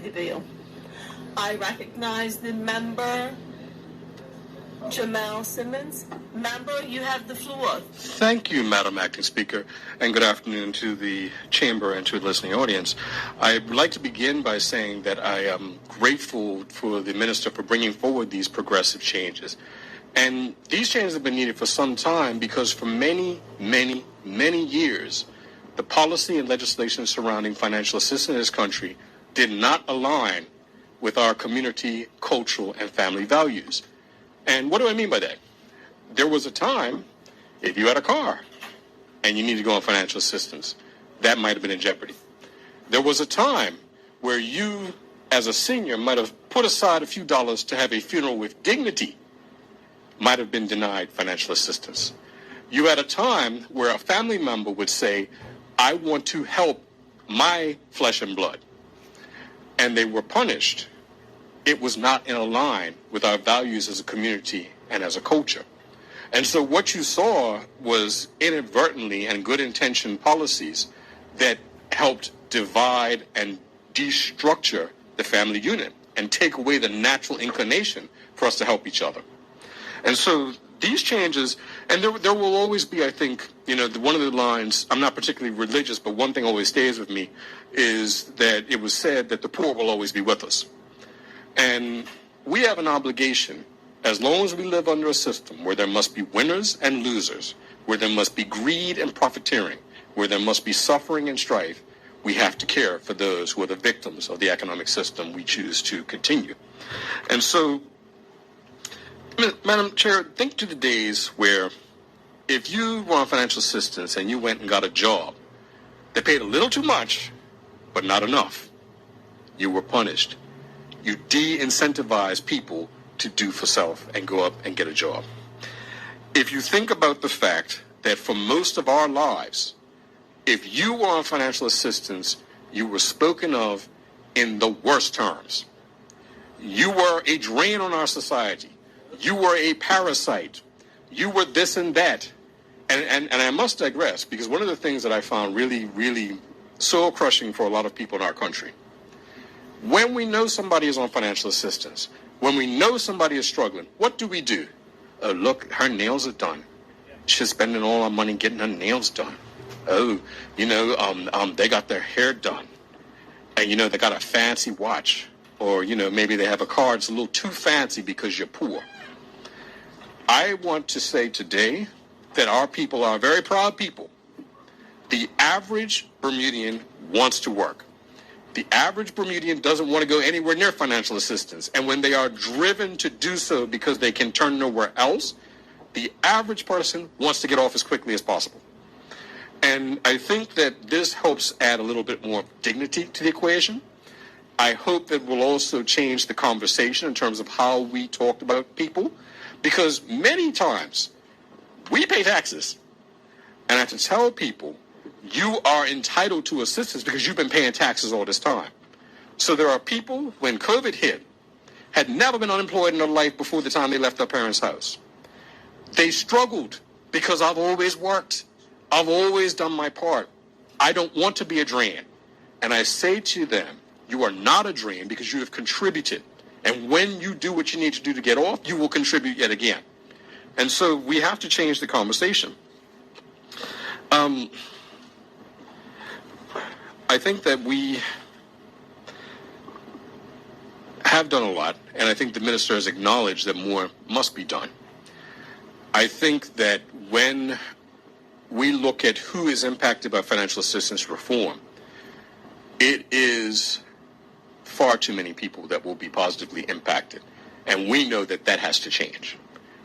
the bill. I recognize the member, Jamal Simmons. Member, you have the floor. Thank you, Madam Acting Speaker, and good afternoon to the chamber and to the listening audience. I'd like to begin by saying that I am grateful for the minister for bringing forward these progressive changes. And these changes have been needed for some time because for many, many, many years, the policy and legislation surrounding financial assistance in this country did not align with our community, cultural, and family values. And what do I mean by that? There was a time, if you had a car and you needed to go on financial assistance, that might have been in jeopardy. There was a time where you, as a senior, might have put aside a few dollars to have a funeral with dignity, might have been denied financial assistance. You had a time where a family member would say, I want to help my flesh and blood, and they were punished. It was not in line with our values as a community and as a culture. And so what you saw was inadvertently and good-intentioned policies that helped divide and destructure the family unit and take away the natural inclination for us to help each other. And so these changes, and there will always be, I think, one of the lines, I'm not particularly religious, but one thing always stays with me, is that it was said that the poor will always be with us. And we have an obligation, as long as we live under a system where there must be winners and losers, where there must be greed and profiteering, where there must be suffering and strife, we have to care for those who are the victims of the economic system we choose to continue. And so, Madam Chair, think to the days where if you were on financial assistance and you went and got a job that paid a little too much, but not enough, you were punished. You de-incentivize people to do for self and go up and get a job. If you think about the fact that for most of our lives, if you were on financial assistance, you were spoken of in the worst terms. You were a drain on our society. You were a parasite. You were this and that. And I must digress, because one of the things that I found really, really soul-crushing for a lot of people in our country, when we know somebody is on financial assistance, when we know somebody is struggling, what do? Oh, look, her nails are done. She's spending all our money getting her nails done. Oh, they got their hair done. And, they got a fancy watch. Or, maybe they have a car that's a little too fancy because you're poor. I want to say today that our people are very proud people. The average Bermudian wants to work. The average Bermudian doesn't want to go anywhere near financial assistance. And when they are driven to do so because they can turn nowhere else, the average person wants to get off as quickly as possible. And I think that this helps add a little bit more dignity to the equation. I hope that will also change the conversation in terms of how we talk about people, because many times we pay taxes. And I have to tell people, you are entitled to assistance because you've been paying taxes all this time. So there are people, when COVID hit, had never been unemployed in their life before the time they left their parents' house. They struggled because I've always worked. I've always done my part. I don't want to be a drain. And I say to them, you are not a drain because you have contributed. And when you do what you need to do to get off, you will contribute yet again. And so we have to change the conversation. I think that we have done a lot, and I think the minister has acknowledged that more must be done. I think that when we look at who is impacted by financial assistance reform, it is far too many people that will be positively impacted. And we know that that has to change.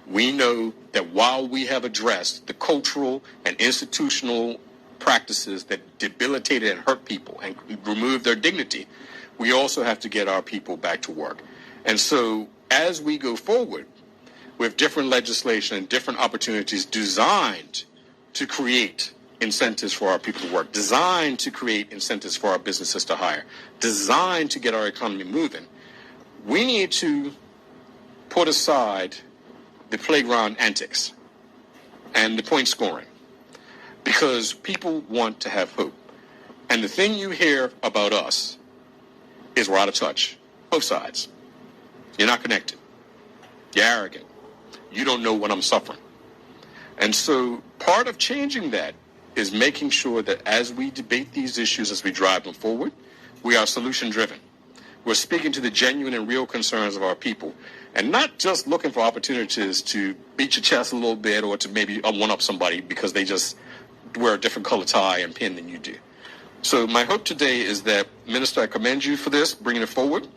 We know that while we have addressed the cultural and institutional practices that debilitated and hurt people and removed their dignity, we also have to get our people back to work. And so as we go forward with different legislation and different opportunities designed to create incentives for our people to work, designed to create incentives for our businesses to hire, designed to get our economy moving, we need to put aside the playground antics and the point scoring, because people want to have hope. And the thing you hear about us is we're out of touch. Both sides. You're not connected. You're arrogant. You don't know what I'm suffering. And so part of changing that is making sure that as we debate these issues, as we drive them forward, we are solution-driven. We're speaking to the genuine and real concerns of our people and not just looking for opportunities to beat your chest a little bit or to maybe one-up somebody because they just wear a different color tie and pin than you do. So my hope today is that, Minister, I commend you for this, bringing it forward.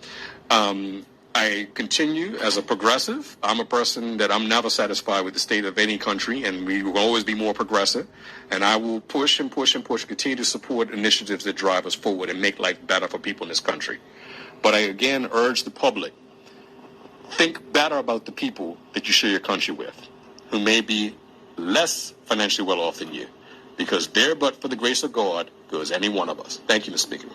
I continue as a progressive. I'm a person that I'm never satisfied with the state of any country, and we will always be more progressive. And I will push and push and push, continue to support initiatives that drive us forward and make life better for people in this country. But I again urge the public, think better about the people that you share your country with, who may be less financially well off than you, because there but for the grace of God goes any one of us. Thank you, Mr. Speaker.